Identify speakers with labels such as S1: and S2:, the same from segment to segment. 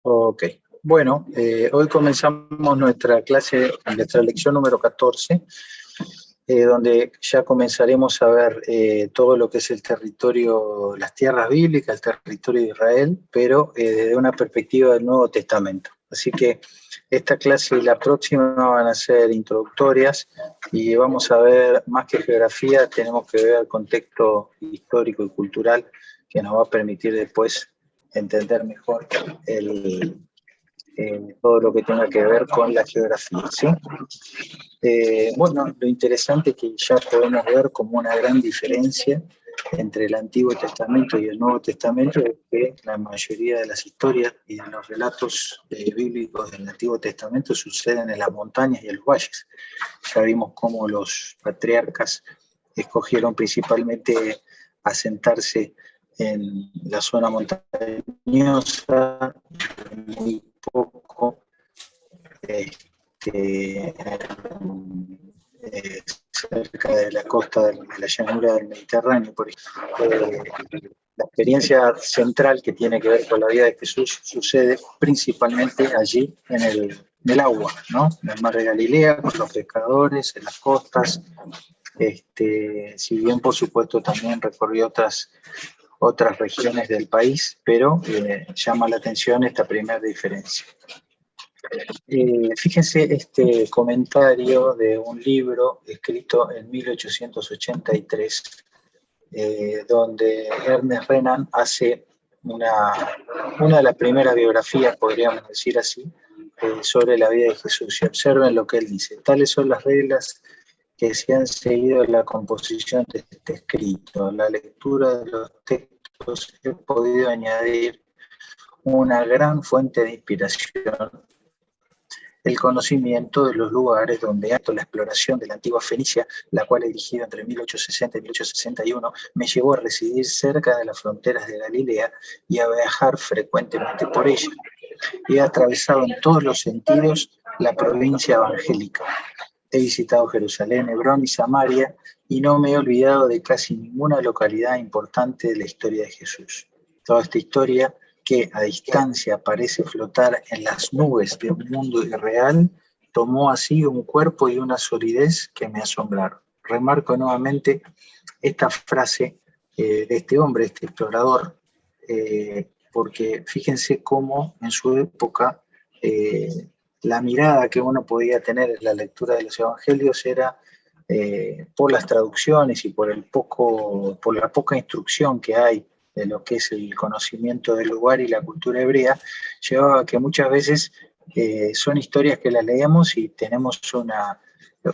S1: Ok, bueno, hoy comenzamos nuestra lección número 14, donde ya comenzaremos a ver todo lo que es el territorio, las tierras bíblicas, el territorio de Israel, pero desde una perspectiva del Nuevo Testamento. Así que esta clase y la próxima van a ser introductorias y vamos a ver, más que geografía, tenemos que ver el contexto histórico y cultural que nos va a permitir después entender mejor todo lo que tenga que ver con la geografía, ¿sí? Bueno, lo interesante es que ya podemos ver como una gran diferencia entre el Antiguo Testamento y el Nuevo Testamento es que la mayoría de las historias y de los relatos bíblicos del Antiguo Testamento suceden en las montañas y en los valles. Ya vimos cómo los patriarcas escogieron principalmente asentarse en la zona montañosa, muy poco este, cerca de la costa de la llanura del Mediterráneo, por ejemplo. La experiencia central que tiene que ver con la vida de Jesús sucede principalmente allí en el agua, ¿no? En el mar de Galilea, con los pescadores, en las costas. Si bien, por supuesto, también recorrió otras regiones del país, pero llama la atención esta primera diferencia. Fíjense este comentario de un libro escrito en 1883, donde Ernest Renan hace una de las primeras biografías, podríamos decir así, sobre la vida de Jesús. Y observen lo que él dice: tales son las reglas que se han seguido en la composición de este escrito. La lectura de los textos he podido añadir una gran fuente de inspiración, el conocimiento de los lugares donde acto la exploración de la antigua Fenicia, la cual he dirigido entre 1860 y 1861, me llevó a residir cerca de las fronteras de Galilea y a viajar frecuentemente por ella. He atravesado en todos los sentidos la provincia evangélica. He visitado Jerusalén, Hebrón y Samaria, y no me he olvidado de casi ninguna localidad importante de la historia de Jesús. Toda esta historia, que a distancia parece flotar en las nubes de un mundo irreal, tomó así un cuerpo y una solidez que me asombraron. Remarco nuevamente esta frase de este hombre, este explorador, porque fíjense cómo en su época la mirada que uno podía tener en la lectura de los evangelios era por las traducciones y por la poca instrucción que hay de lo que es el conocimiento del lugar y la cultura hebrea, llevaba a que muchas veces son historias que las leemos y tenemos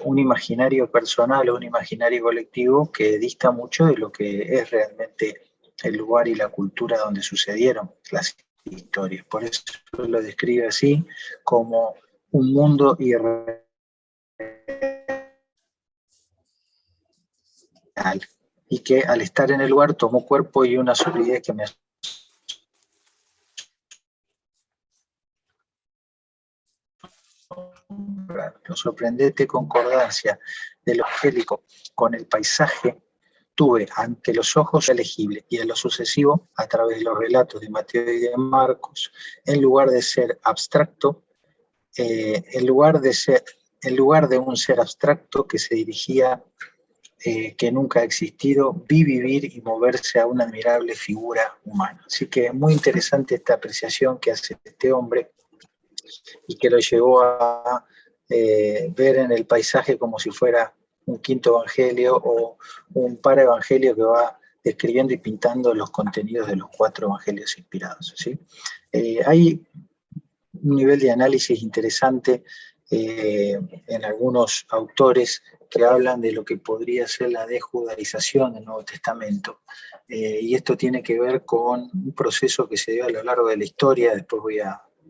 S1: un imaginario personal o un imaginario colectivo que dista mucho de lo que es realmente el lugar y la cultura donde sucedieron las historias. Por eso lo describe así, como un mundo irreal, y que al estar en el lugar tomó cuerpo y una solidez que me la sorprendente concordancia de lo angélico con el paisaje tuve ante los ojos elegible, y en lo sucesivo, a través de los relatos de Mateo y de Marcos, en lugar de ser abstracto, en lugar de un ser abstracto que se dirigía, que nunca ha existido, vi vivir y moverse a una admirable figura humana. Así que es muy interesante esta apreciación que hace este hombre y que lo llevó a ver en el paisaje como si fuera un quinto evangelio o un paraevangelio que va describiendo y pintando los contenidos de los 4 evangelios inspirados, ¿sí? Hay un nivel de análisis interesante en algunos autores que hablan de lo que podría ser la desjudaización del Nuevo Testamento. Y esto tiene que ver con un proceso que se dio a lo largo de la historia. Después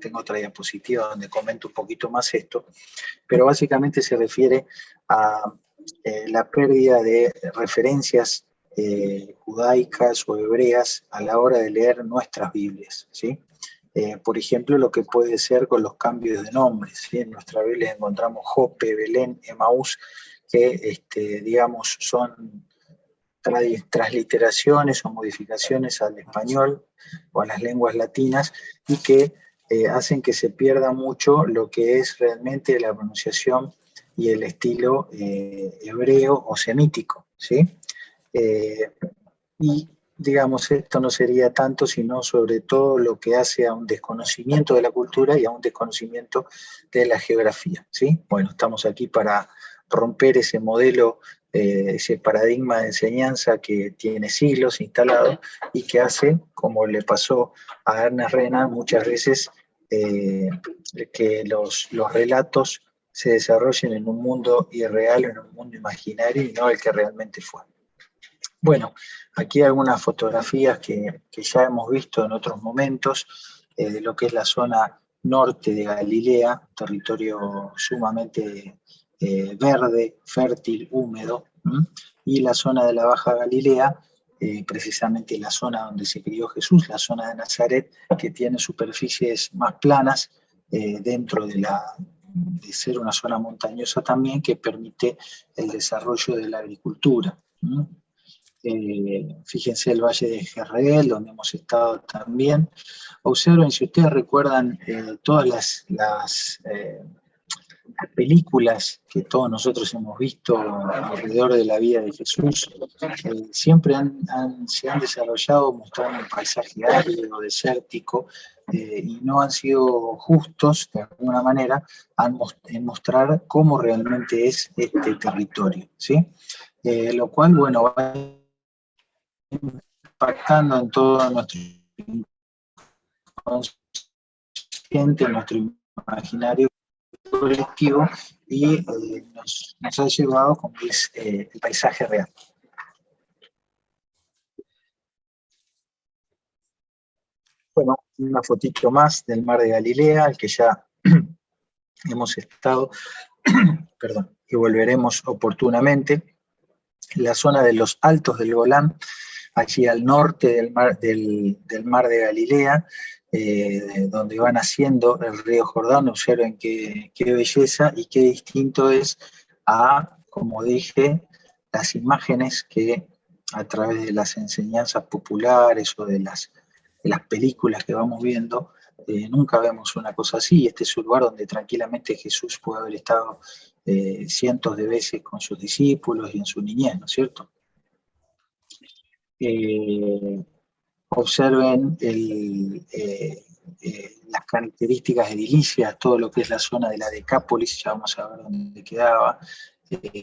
S1: tengo otra diapositiva donde comento un poquito más esto, pero básicamente se refiere a la pérdida de referencias judaicas o hebreas a la hora de leer nuestras Biblias, ¿sí? Por ejemplo, lo que puede ser con los cambios de nombres, ¿sí? En nuestra Biblia encontramos Jope, Belén, Emaús, que digamos son transliteraciones o modificaciones al español o a las lenguas latinas, y que hacen que se pierda mucho lo que es realmente la pronunciación y el estilo hebreo o semítico, ¿sí? Y digamos, esto no sería tanto, sino sobre todo lo que hace a un desconocimiento de la cultura y a un desconocimiento de la geografía, ¿sí? Bueno, estamos aquí para romper ese modelo, ese paradigma de enseñanza que tiene siglos instalado y que hace, como le pasó a Ernest Renan muchas veces, que los relatos se desarrollen en un mundo irreal, en un mundo imaginario y no el que realmente fue. Bueno, aquí algunas fotografías que ya hemos visto en otros momentos, de lo que es la zona norte de Galilea, territorio sumamente verde, fértil, húmedo, y la zona de la Baja Galilea, precisamente la zona donde se crió Jesús, la zona de Nazaret, que tiene superficies más planas, dentro de ser una zona montañosa también, que permite el desarrollo de la agricultura. Fíjense el Valle de Jezreel, donde hemos estado también. Observen, si ustedes recuerdan, todas las películas que todos nosotros hemos visto alrededor de la vida de Jesús, siempre se han desarrollado mostrando un paisaje árido, desértico, y no han sido justos, de alguna manera, en mostrar cómo realmente es este territorio, ¿sí? Lo cual, bueno, va impactando en todo nuestro inconsciente, en nuestro imaginario colectivo, y nos ha llevado como es el paisaje real. Bueno, una fotito más del mar de Galilea, al que ya hemos estado, perdón, y volveremos oportunamente. La zona de los Altos del Golán, allí al norte del mar de Galilea, donde va naciendo el río Jordán. Observen qué belleza y qué distinto es a, como dije, las imágenes que a través de las enseñanzas populares o de las películas que vamos viendo, nunca vemos una cosa así. Este es un lugar donde tranquilamente Jesús puede haber estado cientos de veces con sus discípulos y en su niñez, ¿no es cierto? Observen las características edilicias, todo lo que es la zona de la Decápolis, ya vamos a ver dónde quedaba,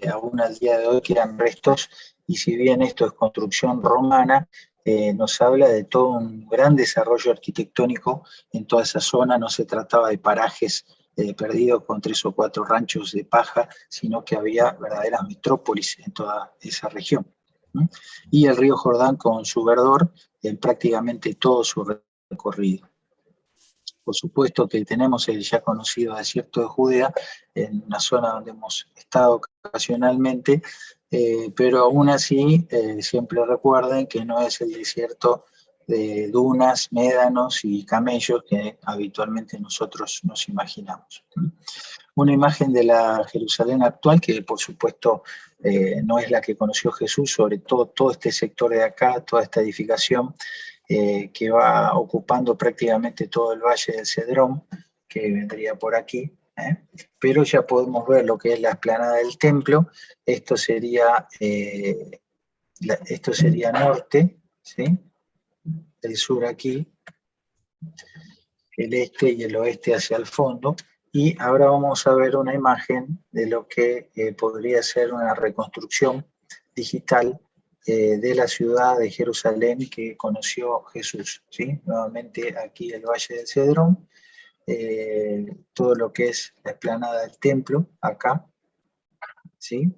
S1: aún al día de hoy quedan restos, y si bien esto es construcción romana, nos habla de todo un gran desarrollo arquitectónico en toda esa zona. No se trataba de parajes perdidos con 3 o 4 ranchos de paja, sino que había verdaderas metrópolis en toda esa región. Y el río Jordán con su verdor en prácticamente todo su recorrido. Por supuesto que tenemos el ya conocido desierto de Judea, en una zona donde hemos estado ocasionalmente, pero aún así siempre recuerden que no es el desierto de dunas, médanos y camellos que habitualmente nosotros nos imaginamos. Una imagen de la Jerusalén actual, que por supuesto no es la que conoció Jesús, sobre todo este sector de acá, toda esta edificación, que va ocupando prácticamente todo el Valle del Cedrón, que vendría por aquí, pero ya podemos ver lo que es la explanada del templo. Esto sería norte, ¿sí? El sur aquí, el este y el oeste hacia el fondo. Y ahora vamos a ver una imagen de lo que podría ser una reconstrucción digital de la ciudad de Jerusalén que conoció Jesús, ¿sí? Nuevamente aquí el Valle del Cedrón, todo lo que es la explanada del templo, acá, ¿sí?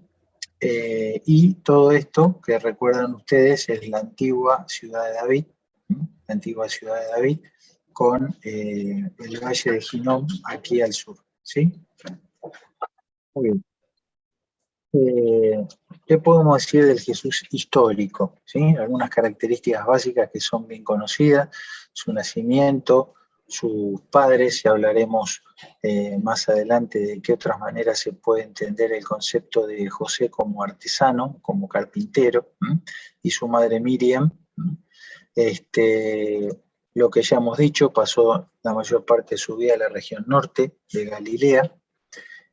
S1: Y todo esto que recuerdan ustedes es la antigua ciudad de David, ¿sí? La antigua ciudad de David, con el Valle de Hinnom aquí al sur, ¿sí? Muy bien. ¿Qué podemos decir del Jesús histórico? ¿Sí? Algunas características básicas que son bien conocidas: su nacimiento, sus padres, y hablaremos más adelante de qué otras maneras se puede entender el concepto de José como artesano, como carpintero, y su madre Miriam. Lo que ya hemos dicho, pasó la mayor parte de su vida en la región norte de Galilea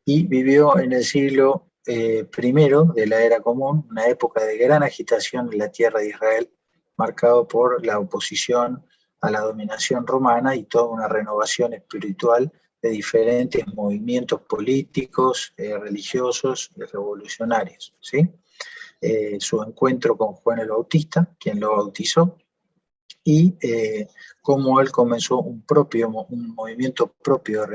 S1: y vivió en el siglo I de la Era Común, una época de gran agitación en la tierra de Israel, marcado por la oposición a la dominación romana y toda una renovación espiritual de diferentes movimientos políticos, religiosos y revolucionarios, ¿sí? Su encuentro con Juan el Bautista, quien lo bautizó, y cómo él comenzó un movimiento propio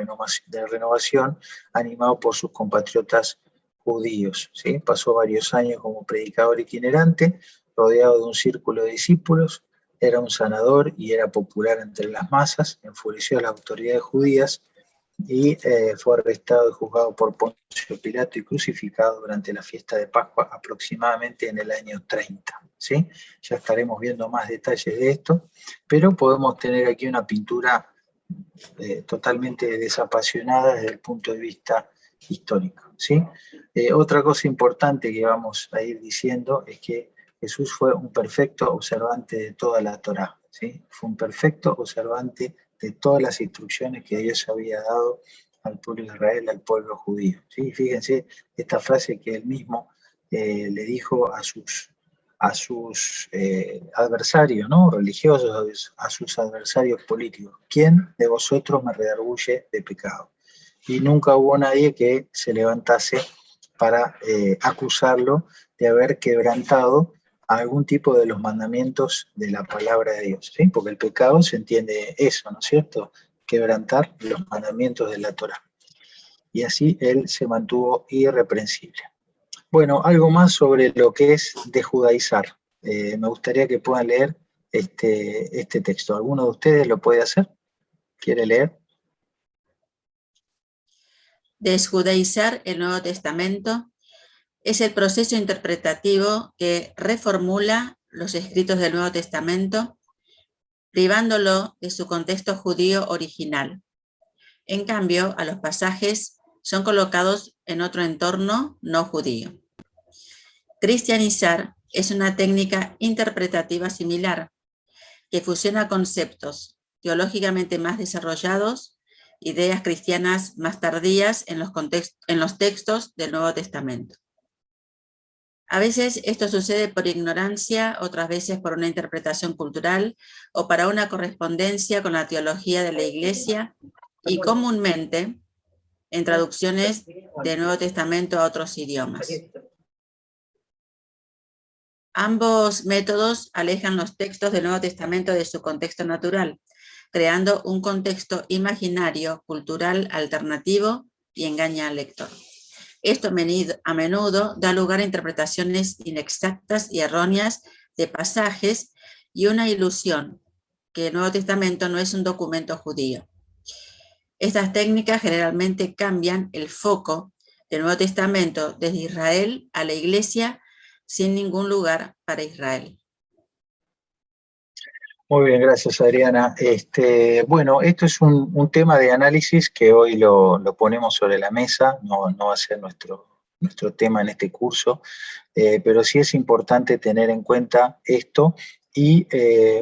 S1: de renovación animado por sus compatriotas judíos, ¿sí? Pasó varios años como predicador itinerante, rodeado de un círculo de discípulos, era un sanador y era popular entre las masas, enfureció a las autoridades judías y fue arrestado y juzgado por Poncio Pilato y crucificado durante la fiesta de Pascua aproximadamente en el año 30. ¿Sí? Ya estaremos viendo más detalles de esto, pero podemos tener aquí una pintura totalmente desapasionada desde el punto de vista histórico. ¿Sí? Otra cosa importante que vamos a ir diciendo es que Jesús fue un perfecto observante de toda la Torá, ¿sí? Fue un perfecto observante de todas las instrucciones que Dios había dado al pueblo de Israel, al pueblo judío. ¿Sí? Fíjense esta frase que él mismo le dijo a sus adversarios, ¿no? Religiosos, a sus adversarios políticos. ¿Quién de vosotros me redarguye de pecado? Y nunca hubo nadie que se levantase para acusarlo de haber quebrantado algún tipo de los mandamientos de la palabra de Dios, ¿sí? Porque el pecado se entiende eso, ¿no es cierto? Quebrantar los mandamientos de la Torá. Y así él se mantuvo irreprensible. Bueno, algo más sobre lo que es desjudaizar. Me gustaría que puedan leer este texto. ¿Alguno de ustedes lo puede hacer? ¿Quiere leer?
S2: Desjudaizar el Nuevo Testamento es el proceso interpretativo que reformula los escritos del Nuevo Testamento, privándolo de su contexto judío original. En cambio, a los pasajes son colocados en otro entorno no judío. Cristianizar es una técnica interpretativa similar que fusiona conceptos teológicamente más desarrollados, ideas cristianas más tardías en los textos del Nuevo Testamento. A veces esto sucede por ignorancia, otras veces por una interpretación cultural o para una correspondencia con la teología de la Iglesia y comúnmente en traducciones del Nuevo Testamento a otros idiomas. Ambos métodos alejan los textos del Nuevo Testamento de su contexto natural, creando un contexto imaginario, cultural, alternativo y engaña al lector. Esto a menudo da lugar a interpretaciones inexactas y erróneas de pasajes y una ilusión que el Nuevo Testamento no es un documento judío. Estas técnicas generalmente cambian el foco del Nuevo Testamento desde Israel a la Iglesia sin ningún lugar para Israel.
S1: Muy bien, gracias Adriana. Bueno, esto es un tema de análisis que hoy lo ponemos sobre la mesa, no va a ser nuestro tema en este curso, pero sí es importante tener en cuenta esto y,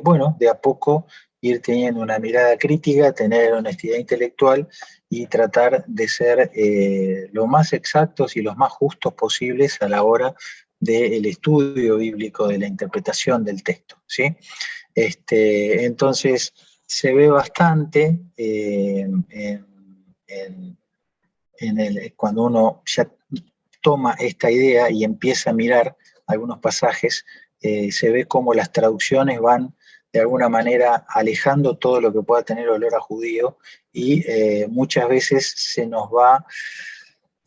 S1: bueno, de a poco ir teniendo una mirada crítica, tener honestidad intelectual y tratar de ser lo más exactos y los más justos posibles a la hora del estudio bíblico, de la interpretación del texto, ¿sí? Entonces, se ve bastante cuando uno ya toma esta idea y empieza a mirar algunos pasajes, se ve cómo las traducciones van de alguna manera alejando todo lo que pueda tener olor a judío y muchas veces se nos va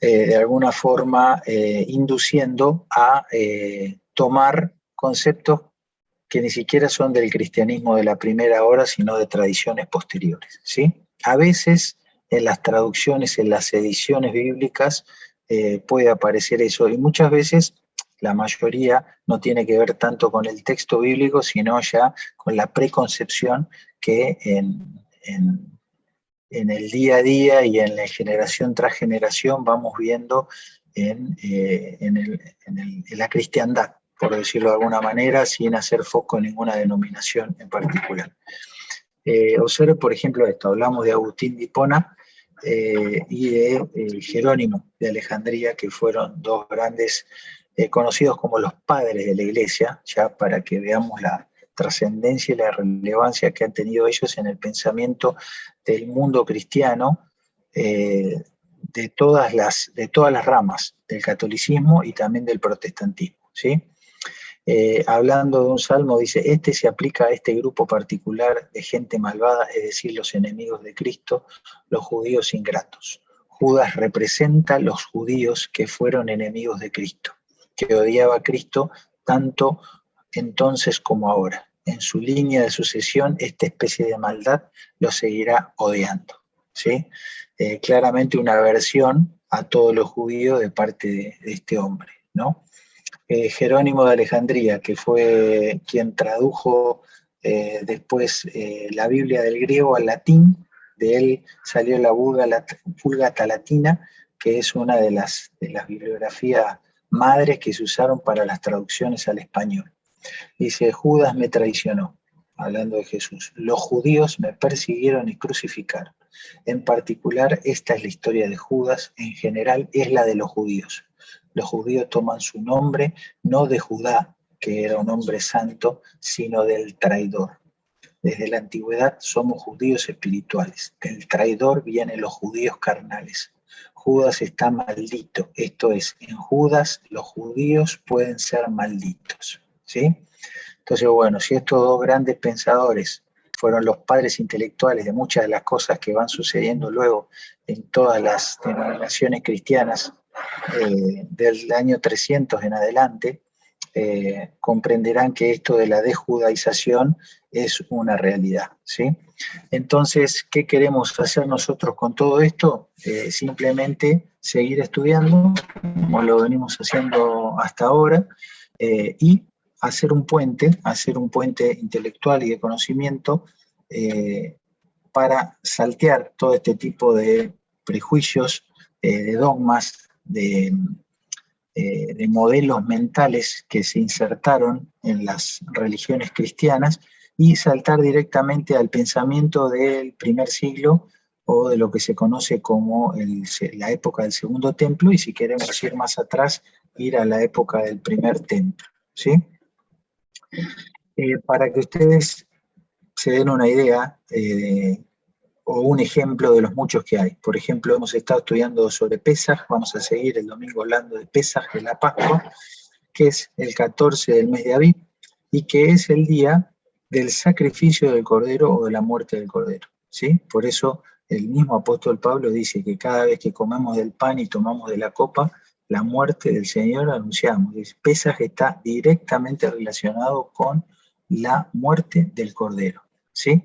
S1: de alguna forma induciendo a tomar conceptos que ni siquiera son del cristianismo de la primera hora, sino de tradiciones posteriores, ¿sí? A veces en las traducciones, en las ediciones bíblicas, puede aparecer eso, y muchas veces, la mayoría, no tiene que ver tanto con el texto bíblico, sino ya con la preconcepción que en el día a día y en la generación tras generación vamos viendo en la cristiandad, por decirlo de alguna manera, sin hacer foco en ninguna denominación en particular. Observe, por ejemplo, esto, hablamos de Agustín de Hipona y de Jerónimo de Alejandría, que fueron dos grandes conocidos como los padres de la Iglesia, ya para que veamos la trascendencia y la relevancia que han tenido ellos en el pensamiento del mundo cristiano, de todas las ramas del catolicismo y también del protestantismo, ¿sí? Hablando de un salmo, dice, este se aplica a este grupo particular de gente malvada, es decir, los enemigos de Cristo, los judíos ingratos. Judas representa los judíos que fueron enemigos de Cristo, que odiaba a Cristo tanto entonces como ahora. En su línea de sucesión, esta especie de maldad lo seguirá odiando, ¿sí? Claramente una aversión a todos los judíos de parte de este hombre, ¿no? Jerónimo de Alejandría, que fue quien tradujo después la Biblia del griego al latín, de él salió la Vulgata Latina, que es una de las bibliografías madres que se usaron para las traducciones al español. Dice, Judas me traicionó, hablando de Jesús. Los judíos me persiguieron y crucificaron. En particular, esta es la historia de Judas, en general es la de los judíos. Los judíos toman su nombre no de Judá, que era un hombre santo, sino del traidor. Desde la antigüedad somos judíos espirituales. Del traidor vienen los judíos carnales. Judas está maldito, esto es, en Judas los judíos pueden ser malditos, ¿sí? Entonces, bueno, si estos dos grandes pensadores fueron los padres intelectuales de muchas de las cosas que van sucediendo luego en todas las denominaciones cristianas del año 300 en adelante, comprenderán que esto de la desjudaización es una realidad, ¿sí? Entonces, ¿qué queremos hacer nosotros con todo esto? Simplemente seguir estudiando, como lo venimos haciendo hasta ahora, y hacer un puente intelectual y de conocimiento para saltear todo este tipo de prejuicios, de dogmas, de modelos mentales que se insertaron en las religiones cristianas y saltar directamente al pensamiento del primer siglo o de lo que se conoce como la época del Segundo Templo, y si queremos ir más atrás, ir a la época del Primer Templo, ¿sí? Para que ustedes se den una idea o un ejemplo de los muchos que hay. Por ejemplo, hemos estado estudiando sobre Pesaj, vamos a seguir el domingo hablando de Pesaj, de la Pascua, que es el 14 del mes de Abib, y que es el día del sacrificio del Cordero o de la muerte del Cordero, ¿sí? Por eso el mismo apóstol Pablo dice que cada vez que comemos del pan y tomamos de la copa, la muerte del Señor anunciamos. Pesaj está directamente relacionado con la muerte del Cordero, ¿sí?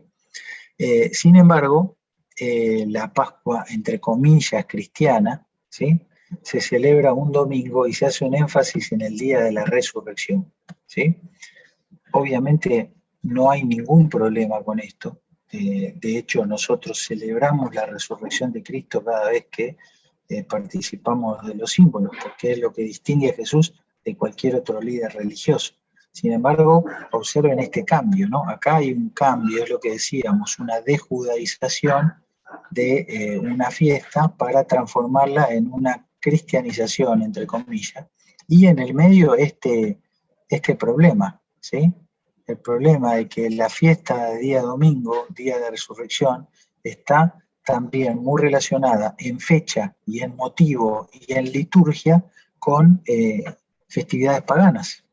S1: Sin embargo, la Pascua, entre comillas, cristiana, ¿sí? Se celebra un domingo y se hace un énfasis en el día de la resurrección, ¿sí? Obviamente no hay ningún problema con esto. De hecho, nosotros celebramos la resurrección de Cristo cada vez que participamos de los símbolos, porque es lo que distingue a Jesús de cualquier otro líder religioso. Sin embargo, observen este cambio, ¿no? Acá hay un cambio, es lo que decíamos, una dejudaización de una fiesta para transformarla en una cristianización, entre comillas, y en el medio este problema, ¿sí? El problema de que la fiesta de día domingo, día de resurrección, está también muy relacionada en fecha y en motivo y en liturgia con festividades paganas,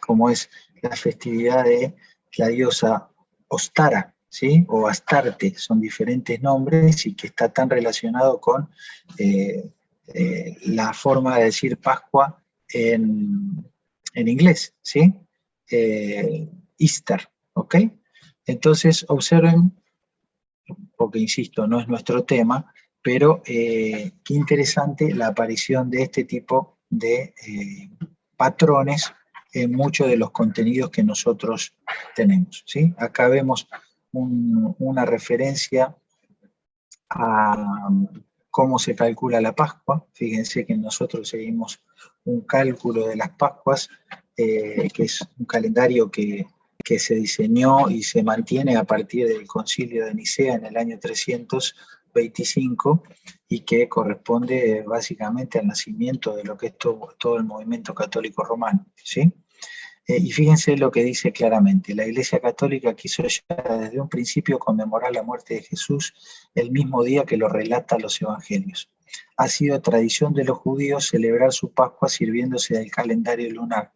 S1: como es la festividad de la diosa Ostara, ¿sí? O Astarte, son diferentes nombres y que está tan relacionado con la forma de decir Pascua en inglés, ¿sí? Easter, ¿ok? Entonces observen, porque insisto, no es nuestro tema, pero qué interesante la aparición de este tipo de patrones en muchos de los contenidos que nosotros tenemos, ¿sí? Acá vemos una referencia a cómo se calcula la Pascua. Fíjense que nosotros seguimos un cálculo de las Pascuas, que es un calendario que se diseñó y se mantiene a partir del Concilio de Nicea en el año 325 y que corresponde básicamente al nacimiento de lo que es todo el movimiento católico romano, ¿sí? Y fíjense lo que dice claramente: la Iglesia Católica quiso ya desde un principio conmemorar la muerte de Jesús el mismo día que lo relatan los evangelios. Ha sido tradición de los judíos celebrar su Pascua sirviéndose del calendario lunar.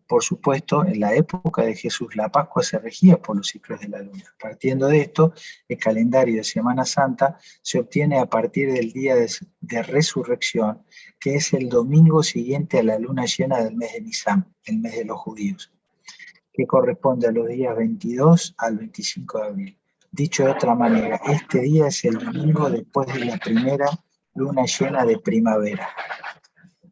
S1: Por supuesto, en la época de Jesús la Pascua se regía por los ciclos de la luna. Partiendo de esto, el calendario de Semana Santa se obtiene a partir del día de resurrección, que es el domingo siguiente a la luna llena del mes de Nisan, el mes de los judíos, que corresponde a los días 22 al 25 de abril. Dicho de otra manera, este día es el domingo después de la primera luna llena de primavera.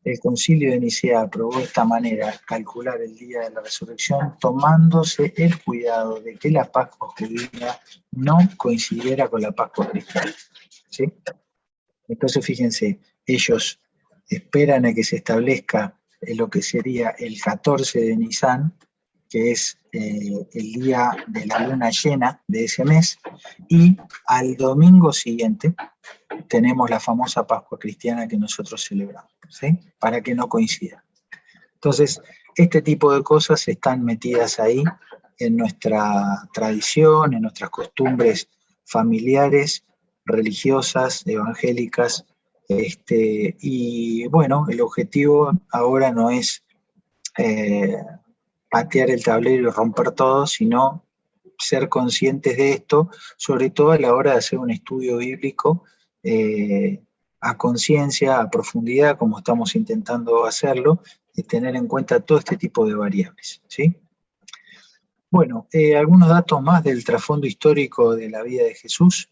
S1: El Concilio de Nicea aprobó de esta manera calcular el día de la resurrección, tomándose el cuidado de que la Pascua judía no coincidiera con la Pascua cristiana, ¿sí? Entonces, fíjense, ellos esperan a que se establezca lo que sería el 14 de Nisan, que es el día de la luna llena de ese mes, y al domingo siguiente tenemos la famosa Pascua cristiana que nosotros celebramos, ¿sí? Para que no coincida. Entonces, este tipo de cosas están metidas ahí en nuestra tradición, en nuestras costumbres familiares, religiosas, evangélicas, y bueno, el objetivo ahora no es patear el tablero y romper todo, sino ser conscientes de esto, sobre todo a la hora de hacer un estudio bíblico a conciencia, a profundidad, como estamos intentando hacerlo, y tener en cuenta todo este tipo de variables, ¿sí? Bueno, algunos datos más del trasfondo histórico de la vida de Jesús.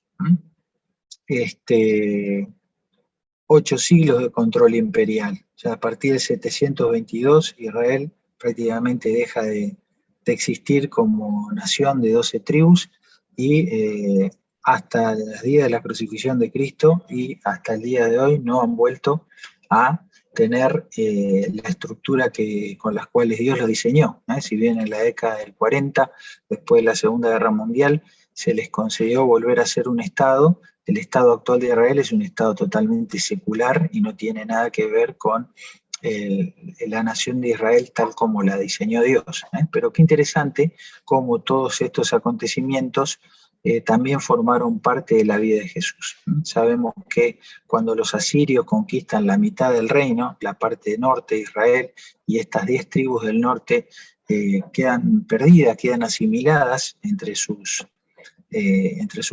S1: 8 siglos de control imperial. Ya a partir de 722, Israel prácticamente deja de existir como nación de 12 tribus, y hasta el día de la crucifixión de Cristo y hasta el día de hoy no han vuelto a tener la estructura con las cuales Dios lo diseñó. Si bien en la década del 40, después de la Segunda Guerra Mundial, se les concedió volver a ser un Estado, el Estado actual de Israel es un Estado totalmente secular y no tiene nada que ver con la nación de Israel tal como la diseñó Dios. Pero qué interesante cómo todos estos acontecimientos también formaron parte de la vida de Jesús. Sabemos que cuando los asirios conquistan la mitad del reino, la parte norte de Israel, y estas 10 tribus del norte quedan perdidas, quedan asimiladas entre sus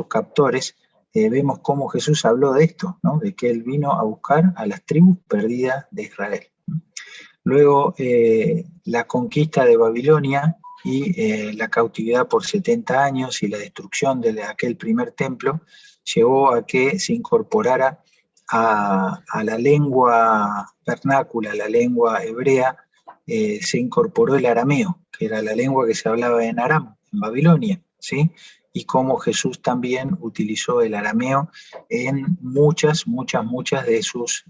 S1: captores, vemos cómo Jesús habló de esto, ¿no? De que él vino a buscar a las tribus perdidas de Israel. Luego, la conquista de Babilonia y la cautividad por 70 años y la destrucción de aquel primer templo llevó a que se incorporara a la lengua vernácula, la lengua hebrea, se incorporó el arameo, que era la lengua que se hablaba en Aram, en Babilonia, ¿sí? Y cómo Jesús también utilizó el arameo en muchas de sus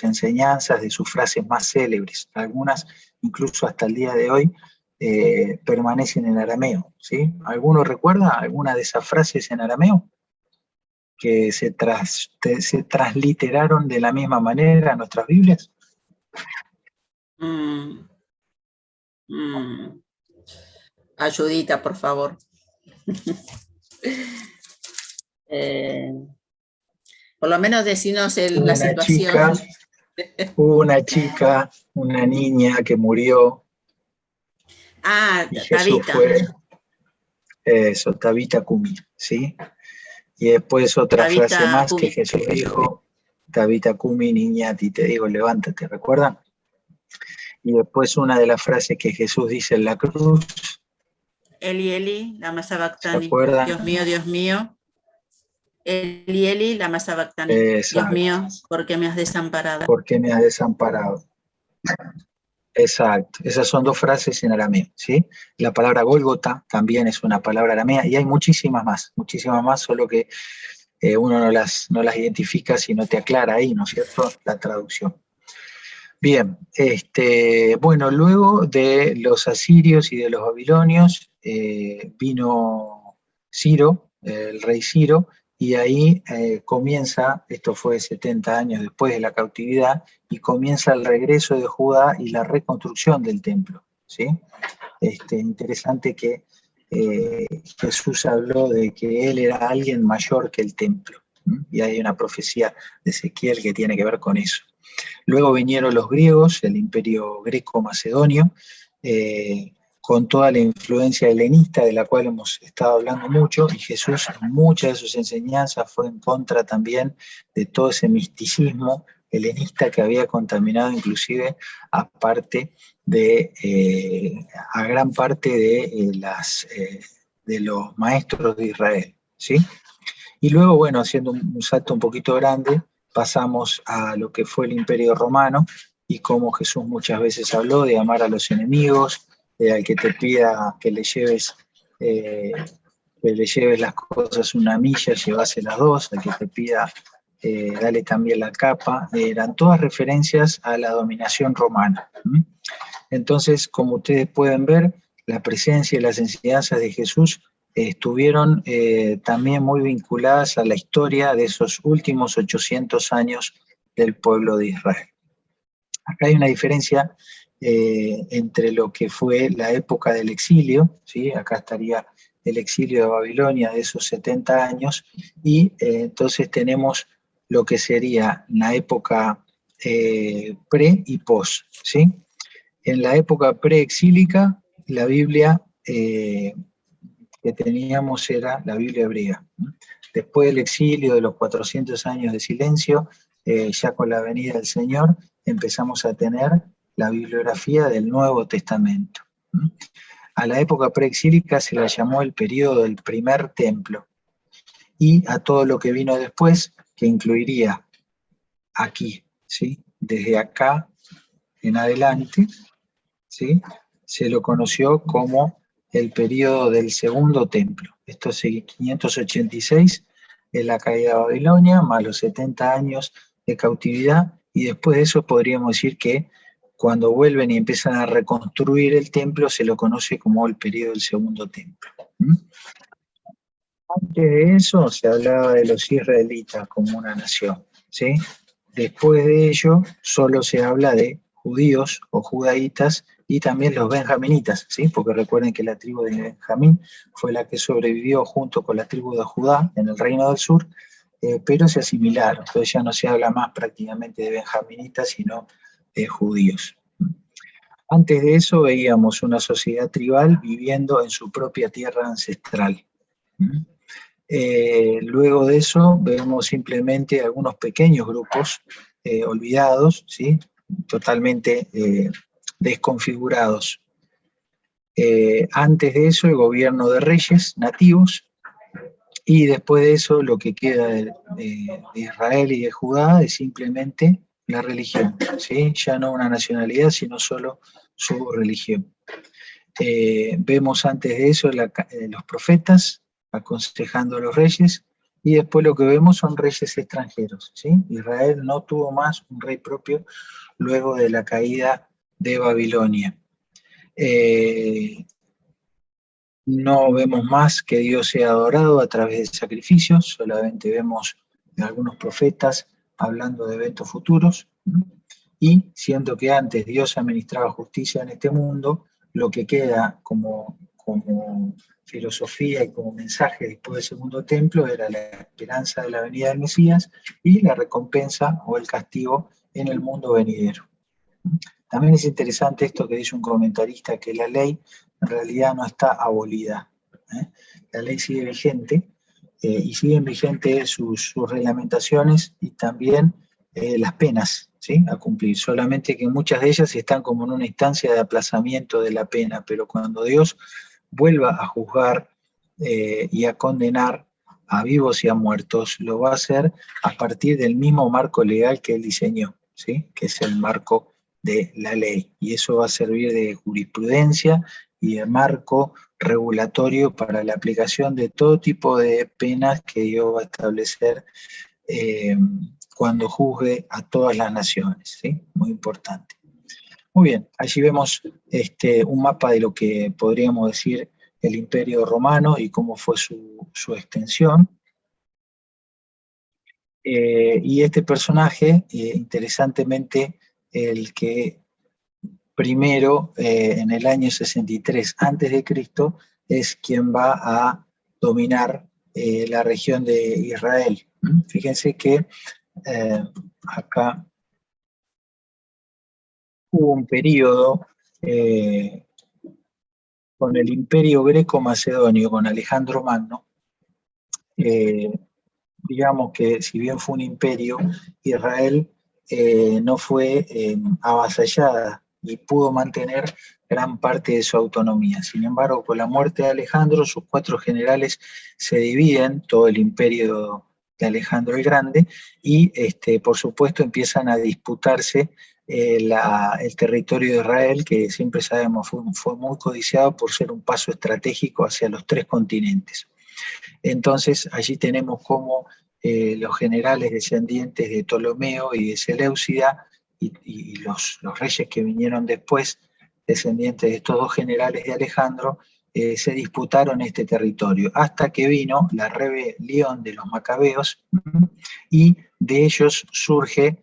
S1: enseñanzas, de sus frases más célebres. Algunas, incluso hasta el día de hoy, permanecen en arameo, ¿sí? ¿Alguno recuerda alguna de esas frases en arameo? Que se transliteraron de la misma manera a nuestras Biblias.
S2: Ayudita, por favor. Por lo menos decinos la situación.
S1: Hubo una niña que murió.
S2: Tabita.
S1: Tabita Kumi, ¿sí? Y después otra
S2: Tabita
S1: frase más
S2: Kumi.
S1: Que Jesús dijo: Tabita Kumi, niña, a ti te digo, levántate, ¿recuerdan? Y después una de las frases que Jesús dice en la cruz:
S2: Eli, Eli, lama sabactani.
S1: ¿Se acuerdan?
S2: Dios mío, Dios mío. Eli, Eli, lama sabactani. Dios mío, ¿por qué me has desamparado?
S1: ¿Por qué me has desamparado? Exacto, esas son 2 frases en arameo, ¿sí? La palabra Gólgota también es una palabra aramea, y hay muchísimas más, solo que uno no las identifica si no te aclara ahí, ¿no es cierto?, la traducción. Bien, bueno, luego de los asirios y de los babilonios vino Ciro, el rey Ciro, y ahí comienza, esto fue 70 años después de la cautividad, y comienza el regreso de Judá y la reconstrucción del templo, ¿sí? Interesante que Jesús habló de que él era alguien mayor que el templo, ¿sí? Y hay una profecía de Ezequiel que tiene que ver con eso. Luego vinieron los griegos, el imperio greco-macedonio, con toda la influencia helenista de la cual hemos estado hablando mucho, y Jesús en muchas de sus enseñanzas fue en contra también de todo ese misticismo helenista que había contaminado inclusive a gran parte de los maestros de Israel, ¿sí? Y luego, bueno, haciendo un salto un poquito grande, pasamos a lo que fue el Imperio Romano y cómo Jesús muchas veces habló de amar a los enemigos, al que te pida que le lleves las cosas una milla, lleváselas dos, al que te pida dale también la capa. Eran todas referencias a la dominación romana. Entonces, como ustedes pueden ver, la presencia y las enseñanzas de Jesús estuvieron también muy vinculadas a la historia de esos últimos 800 años del pueblo de Israel. Acá hay una diferencia entre lo que fue la época del exilio, ¿sí? Acá estaría el exilio de Babilonia de esos 70 años, y entonces tenemos lo que sería la época pre y post, ¿sí? En la época preexílica, la Biblia que teníamos era la Biblia hebrea. Después del exilio, de los 400 años de silencio, ya con la venida del Señor, empezamos a tener la bibliografía del Nuevo Testamento. A la época preexílica se la llamó el periodo del primer templo, y a todo lo que vino después, que incluiría aquí, ¿sí? Desde acá en adelante, ¿sí? Se lo conoció como el periodo del segundo templo. Esto es 586, es la caída de Babilonia, más los 70 años de cautividad, y después de eso podríamos decir que cuando vuelven y empiezan a reconstruir el templo, se lo conoce como el periodo del segundo templo. Antes de eso se hablaba de los israelitas como una nación, ¿sí? Después de ello solo se habla de judíos o judaítas y también los benjaminitas, ¿sí? Porque recuerden que la tribu de Benjamín fue la que sobrevivió junto con la tribu de Judá en el reino del sur, pero se asimilaron, entonces ya no se habla más prácticamente de benjaminitas, sino de judíos. Antes de eso veíamos una sociedad tribal viviendo en su propia tierra ancestral. Luego de eso vemos simplemente algunos pequeños grupos olvidados, ¿sí? Totalmente desconfigurados. Antes de eso el gobierno de reyes nativos, y después de eso lo que queda de Israel y de Judá es simplemente la religión, ¿sí? Ya no una nacionalidad, sino solo su religión. Vemos antes de eso los profetas aconsejando a los reyes, y después lo que vemos son reyes extranjeros, ¿sí? Israel no tuvo más un rey propio luego de la caída de Babilonia. No vemos más que Dios sea adorado a través de sacrificios, solamente vemos algunos profetas hablando de eventos futuros, y siendo que antes Dios administraba justicia en este mundo, lo que queda como filosofía y como mensaje después del segundo templo era la esperanza de la venida del Mesías y la recompensa o el castigo en el mundo venidero. También es interesante esto que dice un comentarista, que la ley en realidad no está abolida. La ley sigue vigente, y siguen vigentes sus reglamentaciones y también las penas, ¿sí? A cumplir, solamente que muchas de ellas están como en una instancia de aplazamiento de la pena, pero cuando Dios vuelva a juzgar y a condenar a vivos y a muertos, lo va a hacer a partir del mismo marco legal que Él diseñó, ¿sí? Que es el marco de la ley, y eso va a servir de jurisprudencia y de marco regulatorio para la aplicación de todo tipo de penas que Dios va a establecer cuando juzgue a todas las naciones, ¿sí? Muy importante. Muy bien, allí vemos un mapa de lo que podríamos decir el Imperio Romano y cómo fue su extensión. Y este personaje, interesantemente, el que primero, en el año 63 a.C., es quien va a dominar la región de Israel. Fíjense que acá hubo un periodo con el Imperio Greco-Macedonio, con Alejandro Magno. Digamos que si bien fue un imperio, Israel no fue avasallada y pudo mantener gran parte de su autonomía. Sin embargo, con la muerte de Alejandro, sus 4 generales se dividen, todo el imperio de Alejandro el Grande, y por supuesto empiezan a disputarse el territorio de Israel, que siempre sabemos fue muy codiciado por ser un paso estratégico hacia los 3 continentes. Entonces allí tenemos cómo los generales descendientes de Ptolomeo y de Seleucida y los reyes que vinieron después, descendientes de estos 2 generales de Alejandro, se disputaron este territorio, hasta que vino la rebelión de los macabeos, y de ellos surge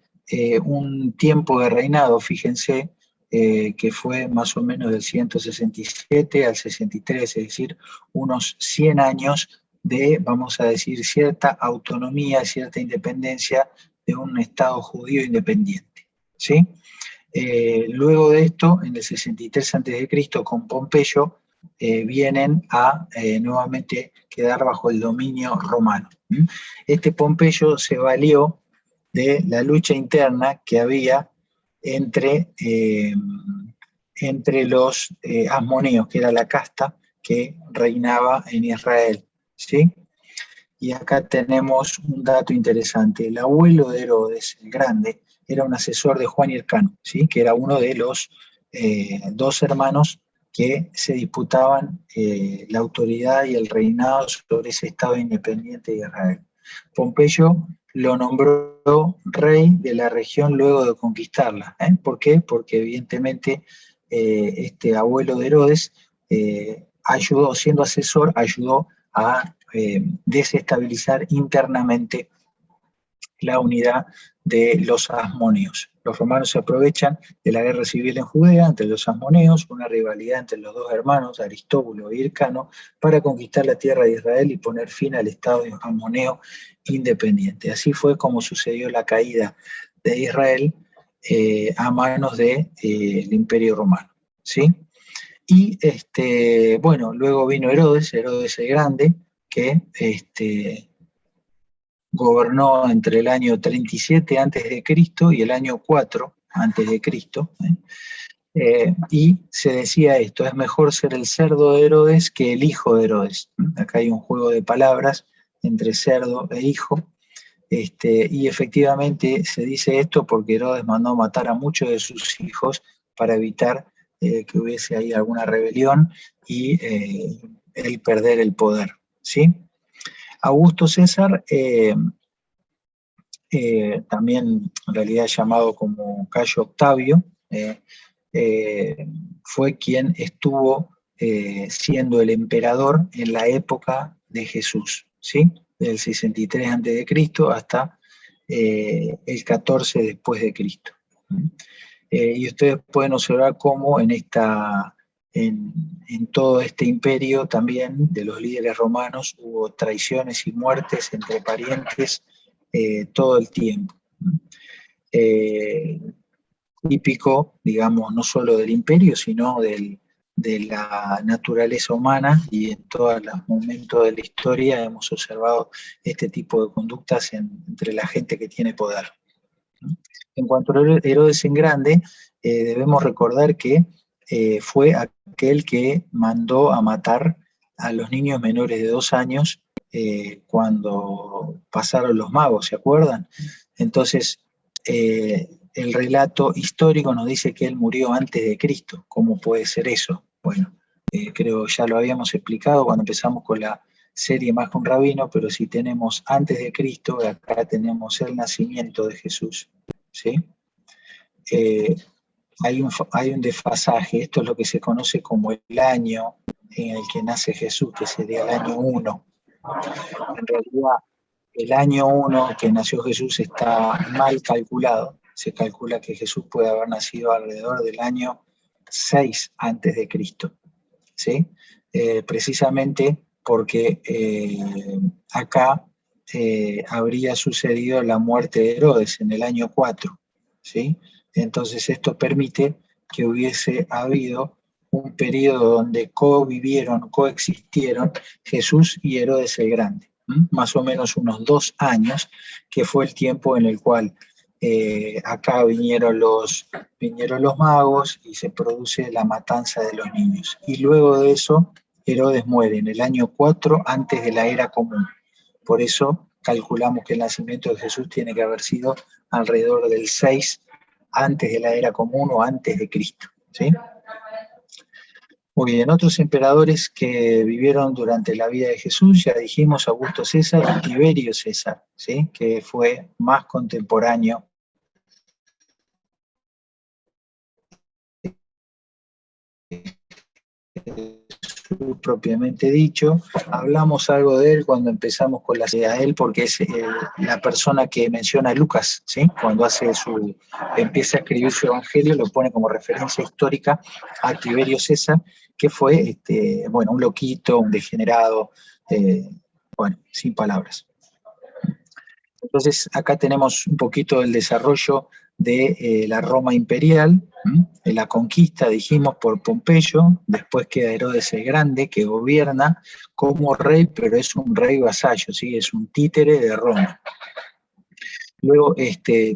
S1: un tiempo de reinado, fíjense, que fue más o menos del 167 al 63, es decir, unos 100 años de, vamos a decir, cierta autonomía, cierta independencia de un Estado judío independiente, ¿sí? Luego de esto, en el 63 a.C., con Pompeyo, vienen a nuevamente quedar bajo el dominio romano. Este Pompeyo se valió de la lucha interna que había entre los asmoneos, que era la casta que reinaba en Israel, ¿sí? Y acá tenemos un dato interesante. El abuelo de Herodes el Grande era un asesor de Juan Hircano, ¿sí? Que era uno de los 2 hermanos que se disputaban la autoridad y el reinado sobre ese estado independiente de Israel. Pompeyo lo nombró rey de la región luego de conquistarla. ¿Por qué? Porque evidentemente este abuelo de Herodes ayudó, siendo asesor, ayudó a desestabilizar internamente la unidad de los asmoneos. Los romanos se aprovechan de la guerra civil en Judea entre los asmoneos, una rivalidad entre los 2 hermanos, Aristóbulo y Hircano, para conquistar la tierra de Israel y poner fin al estado asmoneo independiente. Así fue como sucedió la caída de Israel a manos del Imperio Romano, ¿sí? Y bueno, luego vino Herodes el Grande, que gobernó entre el año 37 a.C. y el año 4 a.C. Y se decía esto: es mejor ser el cerdo de Herodes que el hijo de Herodes. Acá hay un juego de palabras entre cerdo e hijo. Y efectivamente se dice esto porque Herodes mandó matar a muchos de sus hijos para evitar que hubiese ahí alguna rebelión y él perder el poder, ¿sí? Augusto César, también en realidad llamado como Cayo Octavio, fue quien estuvo siendo el emperador en la época de Jesús, ¿sí? Del 63 a.C. hasta el 14 después de Cristo. Y ustedes pueden observar cómo en todo este imperio también de los líderes romanos hubo traiciones y muertes entre parientes todo el tiempo. Típico, digamos, no solo del imperio, sino de la naturaleza humana, y en todos los momentos de la historia hemos observado este tipo de conductas entre la gente que tiene poder. En cuanto a Herodes en Grande, debemos recordar que fue aquel que mandó a matar a los niños menores de 2 años cuando pasaron los magos, ¿se acuerdan? Entonces, el relato histórico nos dice que él murió antes de Cristo. ¿Cómo puede ser eso? Bueno, creo ya lo habíamos explicado cuando empezamos con la serie Más que un rabino, pero si tenemos antes de Cristo, acá tenemos el nacimiento de Jesús, ¿sí? Hay un desfasaje, esto es lo que se conoce como el año en el que nace Jesús, que sería el año 1. En realidad, el año 1 que nació Jesús está mal calculado. Se calcula que Jesús puede haber nacido alrededor del año 6 antes de Cristo, ¿sí? Precisamente porque acá habría sucedido la muerte de Herodes en el año 4, ¿sí? Entonces esto permite que hubiese habido un periodo donde coexistieron Jesús y Herodes el Grande, más o menos unos 2 años, que fue el tiempo en el cual acá vinieron los magos y se produce la matanza de los niños. Y luego de eso, Herodes muere en el año 4 antes de la era común. Por eso calculamos que el nacimiento de Jesús tiene que haber sido alrededor del 6 antes de la era común o antes de Cristo, ¿sí? Muy bien, otros emperadores que vivieron durante la vida de Jesús, ya dijimos Augusto César y Tiberio César, ¿sí? Que fue más contemporáneo propiamente dicho. Hablamos algo de él cuando empezamos con la idea de él, porque es la persona que menciona a Lucas, ¿sí? Cuando empieza a escribir su evangelio, lo pone como referencia histórica a Tiberio César, que fue un loquito, un degenerado, sin palabras. Entonces acá tenemos un poquito el desarrollo de la Roma imperial, la conquista, dijimos, por Pompeyo, después queda Herodes el Grande, que gobierna como rey, pero es un rey vasallo, ¿sí? Es un títere de Roma. Luego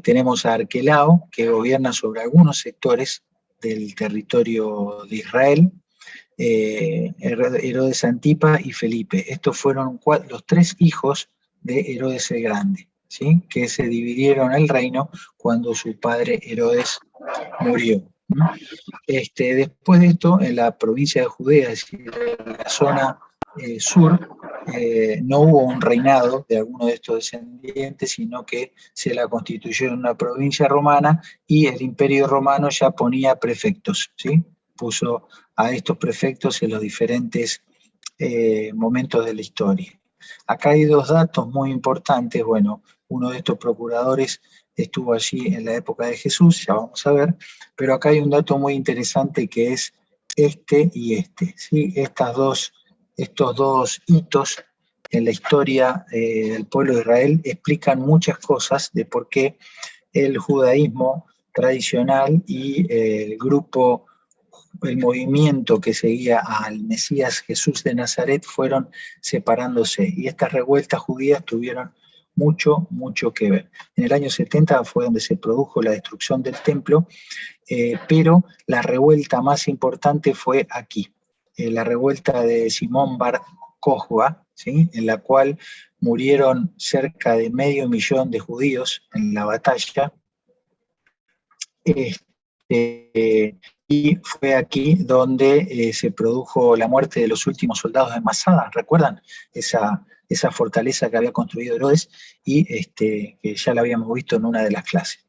S1: tenemos a Arquelao, que gobierna sobre algunos sectores del territorio de Israel, Herodes Antipa y Felipe. Estos fueron los 3 hijos de Herodes el Grande, ¿sí? Que se dividieron el reino cuando su padre Herodes murió. Después de esto, en la provincia de Judea, es decir, en la zona sur, no hubo un reinado de alguno de estos descendientes, sino que se la constituyó en una provincia romana y el imperio romano ya ponía prefectos, ¿sí? Puso a estos prefectos en los diferentes momentos de la historia. Acá hay 2 datos muy importantes. Bueno, uno de estos procuradores estuvo allí en la época de Jesús, ya vamos a ver, pero acá hay un dato muy interesante que es este y este, ¿sí? Estos dos hitos en la historia del pueblo de Israel explican muchas cosas de por qué el judaísmo tradicional y el movimiento que seguía al Mesías Jesús de Nazaret fueron separándose, y estas revueltas judías tuvieron mucho que ver. En el año 70 fue donde se produjo la destrucción del templo, pero la revuelta más importante fue aquí, la revuelta de Simón Bar Kokhba, ¿sí? En la cual murieron cerca de 500.000 de judíos en la batalla. Y fue aquí donde se produjo la muerte de los últimos soldados de Masada, ¿recuerdan? Esa fortaleza que había construido Herodes y que ya la habíamos visto en una de las clases.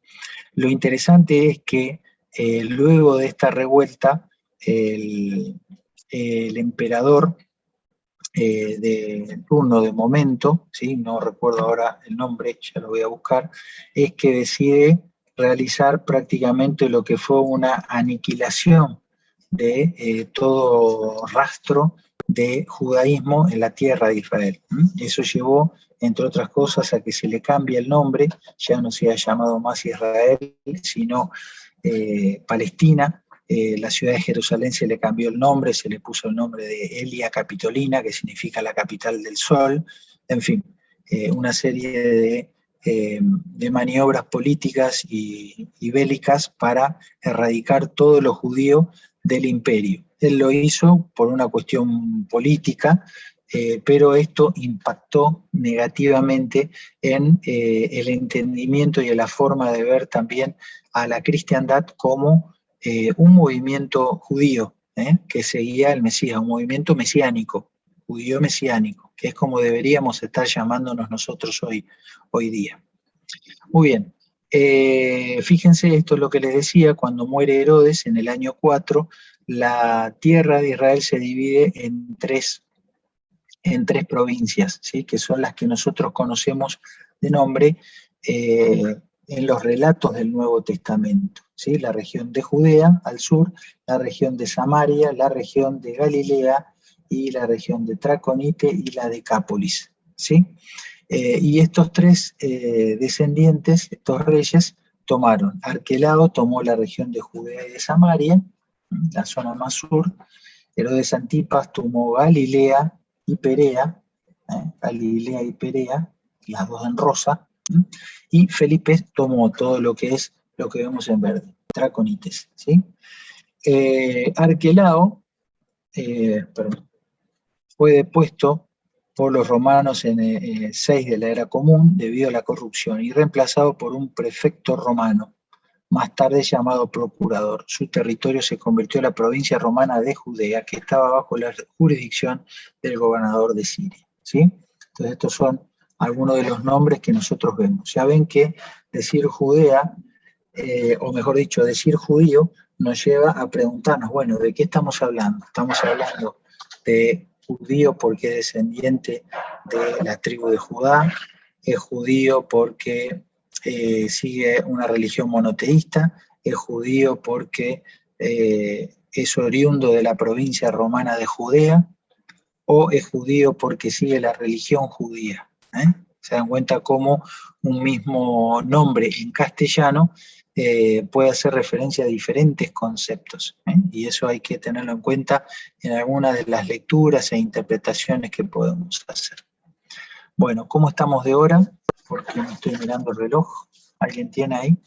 S1: Lo interesante es que luego de esta revuelta, el emperador de turno de momento, ¿sí? No recuerdo ahora el nombre, ya lo voy a buscar, es que decide realizar prácticamente lo que fue una aniquilación de todo rastro de judaísmo en la tierra de Israel. Eso llevó, entre otras cosas, a que se le cambie el nombre, ya no se ha llamado más Israel, sino Palestina. La ciudad de Jerusalén se le cambió el nombre, se le puso el nombre de Elia Capitolina, que significa la capital del sol. En fin, una serie de maniobras políticas y bélicas para erradicar todo lo judío del imperio. Él lo hizo por una cuestión política, pero esto impactó negativamente en el entendimiento y en la forma de ver también a la cristiandad como un movimiento judío, que seguía el Mesías, un movimiento mesiánico, judío mesiánico, que es como deberíamos estar llamándonos nosotros hoy día. Muy bien, fíjense, esto es lo que les decía, cuando muere Herodes en el año 4, la tierra de Israel se divide en tres provincias, ¿sí? Que son las que nosotros conocemos de nombre en los relatos del Nuevo Testamento, ¿sí? La región de Judea al sur, la región de Samaria, la región de Galilea y la región de Traconite y la Decápolis, ¿sí? Y estos tres descendientes, estos reyes, tomaron, Arquelao tomó la región de Judea y de Samaria, la zona más sur, Herodes Antipas tomó Galilea y Perea, Galilea y Perea, las dos en rosa, y Felipe tomó todo lo que vemos en verde, Traconites, ¿sí? Arquelao fue depuesto por los romanos en 6 de la era común debido a la corrupción y reemplazado por un prefecto romano, más tarde llamado procurador. Su territorio se convirtió en la provincia romana de Judea, que estaba bajo la jurisdicción del gobernador de Siria, ¿sí? Entonces estos son algunos de los nombres que nosotros vemos. Ya ven que decir Judea, o mejor dicho, decir judío, nos lleva a preguntarnos, bueno, ¿de qué estamos hablando? Estamos hablando de judío porque es descendiente de la tribu de Judá, es judío porque sigue una religión monoteísta, es judío porque es oriundo de la provincia romana de Judea, o es judío porque sigue la religión judía. Se dan cuenta cómo un mismo nombre en castellano puede hacer referencia a diferentes conceptos, y eso hay que tenerlo en cuenta en algunas de las lecturas e interpretaciones que podemos hacer. Bueno, ¿cómo estamos de hora? Porque me estoy mirando el reloj. ¿Alguien tiene ahí?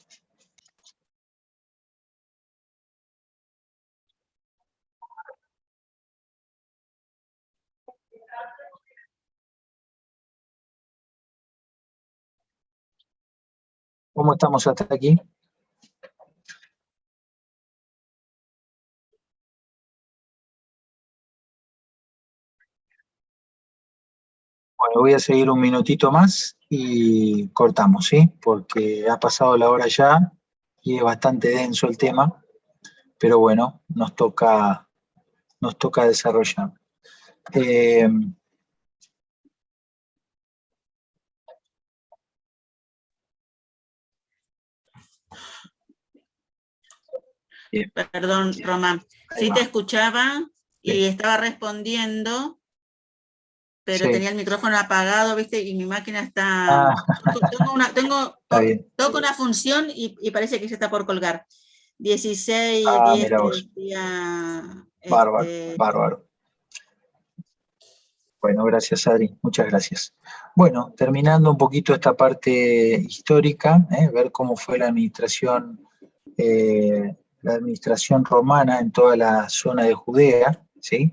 S1: ¿Cómo estamos hasta aquí? Bueno, voy a seguir un minutito más y cortamos, ¿sí? Porque ha pasado la hora ya y es bastante denso el tema, pero bueno, nos toca desarrollar.
S2: Perdón, Román. Sí te escuchaba y estaba respondiendo, pero
S1: Sí.
S2: tenía el micrófono apagado, ¿viste? Y mi máquina está... Toco una función y parece que se está por colgar. 16, 10 decía...
S1: Bárbaro. Bueno, gracias, Adri. Muchas gracias. Bueno, terminando un poquito esta parte histórica, ver cómo fue la administración romana en toda la zona de Judea, ¿sí?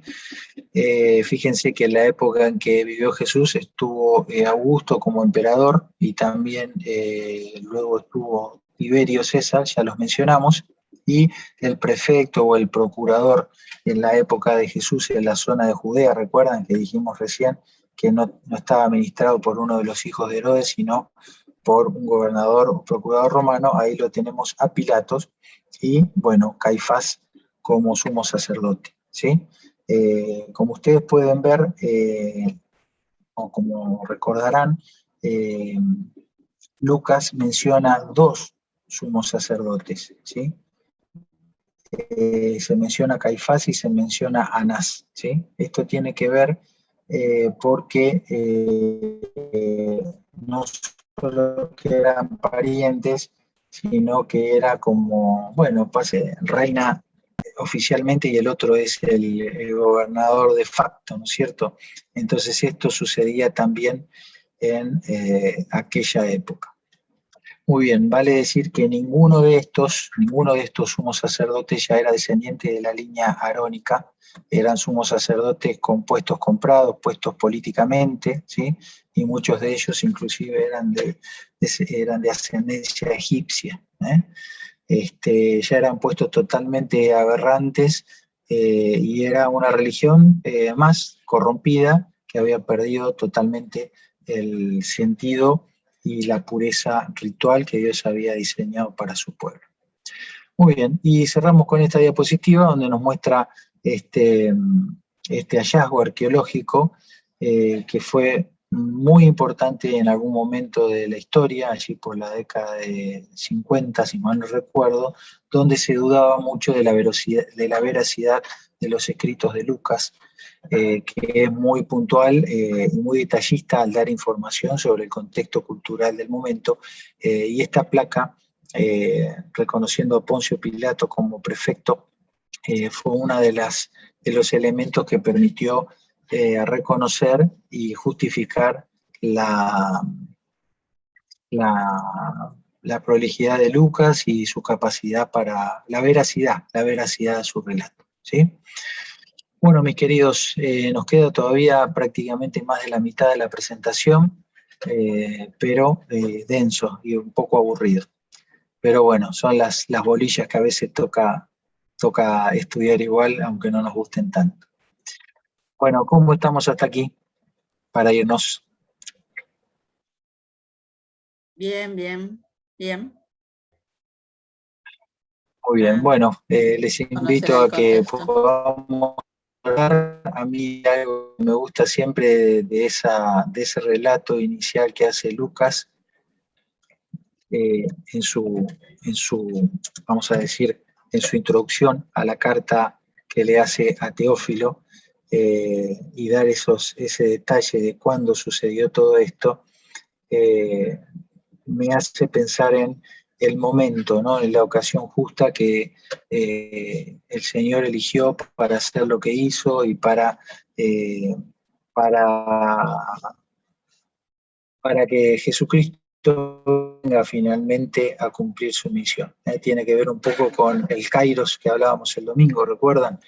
S1: Fíjense que en la época en que vivió Jesús estuvo Augusto como emperador y también luego estuvo Tiberio César, ya los mencionamos, y el prefecto o el procurador en la época de Jesús en la zona de Judea. Recuerdan que dijimos recién que no estaba administrado por uno de los hijos de Herodes, sino por un gobernador o procurador romano. Ahí lo tenemos a Pilatos y, bueno, Caifás como sumo sacerdote, ¿sí? Como ustedes pueden ver, o como recordarán, Lucas menciona 2 sumos sacerdotes, ¿sí? Se menciona a Caifás y se menciona a Anás, ¿sí? Esto tiene que ver porque no solo que eran parientes, sino que era como, bueno, reina oficialmente y el otro es el gobernador de facto, ¿no es cierto? Entonces esto sucedía también en aquella época. Muy bien, vale decir que ninguno de estos sumos sacerdotes ya era descendiente de la línea arónica, eran sumos sacerdotes con puestos comprados, puestos políticamente, ¿sí? Y muchos de ellos inclusive eran de ascendencia egipcia, ya eran puestos totalmente aberrantes y era una religión más corrompida, que había perdido totalmente el sentido y la pureza ritual que Dios había diseñado para su pueblo. Muy bien, y cerramos con esta diapositiva donde nos muestra este hallazgo arqueológico que fue muy importante en algún momento de la historia, allí por la década de 50, si mal no recuerdo, donde se dudaba mucho de la veracidad de los escritos de Lucas, que es muy puntual y muy detallista al dar información sobre el contexto cultural del momento, y esta placa, reconociendo a Poncio Pilato como prefecto, fue uno de los elementos que permitió reconocer y justificar la prolijidad de Lucas y su capacidad para la veracidad de su relato, ¿sí? Bueno, mis queridos, nos queda todavía prácticamente más de la mitad de la presentación, pero denso y un poco aburrido. Pero bueno, son las bolillas que a veces toca estudiar igual, aunque no nos gusten tanto. Bueno, ¿cómo estamos hasta aquí para irnos?
S2: Bien, bien, bien.
S1: Muy bien, bueno, les invito a que podamos hablar. A mí algo que me gusta siempre de ese relato inicial que hace Lucas, en su, vamos a decir, en su introducción a la carta que le hace a Teófilo, y dar ese detalle de cuándo sucedió todo esto, me hace pensar en el momento, ¿no? En la ocasión justa que el Señor eligió para hacer lo que hizo y para que Jesucristo venga finalmente a cumplir su misión. Tiene que ver un poco con el Kairos que hablábamos el domingo, ¿recuerdan?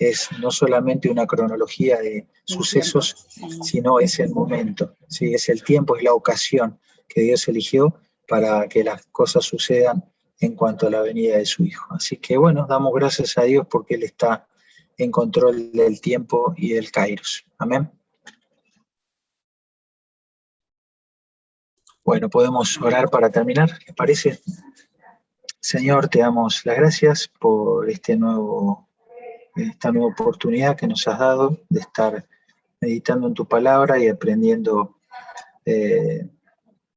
S1: Es no solamente una cronología de sucesos, sino es el momento, ¿sí? Es el tiempo, es la ocasión que Dios eligió para que las cosas sucedan en cuanto a la venida de su Hijo. Así que bueno, damos gracias a Dios porque Él está en control del tiempo y del Kairos. Amén. Bueno, podemos orar para terminar, ¿les parece? Señor, te damos las gracias por esta nueva oportunidad que nos has dado de estar meditando en tu palabra y aprendiendo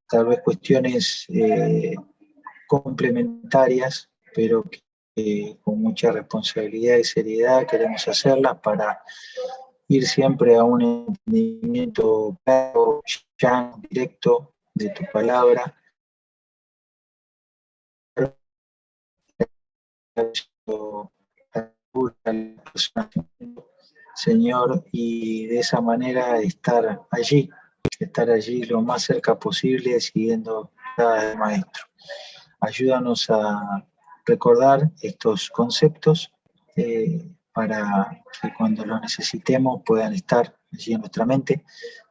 S1: tal vez cuestiones complementarias, pero que con mucha responsabilidad y seriedad queremos hacerlas para ir siempre a un entendimiento claro, llano, directo de tu palabra. Señor, y de esa manera estar allí lo más cerca posible, siguiendo cada maestro. Ayúdanos a recordar estos conceptos para que cuando los necesitemos puedan estar allí en nuestra mente.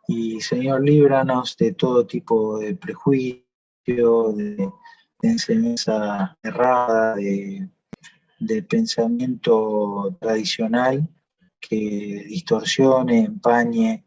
S1: Y Señor, líbranos de todo tipo de prejuicio, de enseñanza errada, de pensamiento tradicional que distorsione, empañe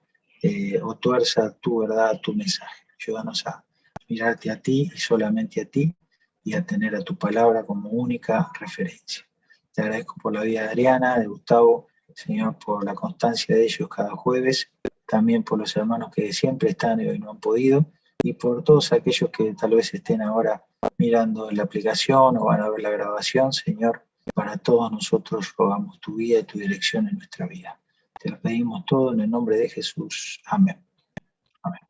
S1: o tuerza tu verdad, tu mensaje. Ayúdanos a mirarte a ti y solamente a ti y a tener a tu palabra como única referencia. Te agradezco por la vida de Adriana, de Gustavo, Señor, por la constancia de ellos cada jueves, también por los hermanos que siempre están y hoy no han podido, y por todos aquellos que tal vez estén ahora mirando la aplicación o van a ver la grabación. Señor, para todos nosotros rogamos tu guía y tu dirección en nuestra vida. Te lo pedimos todo en el nombre de Jesús. Amén. Amén.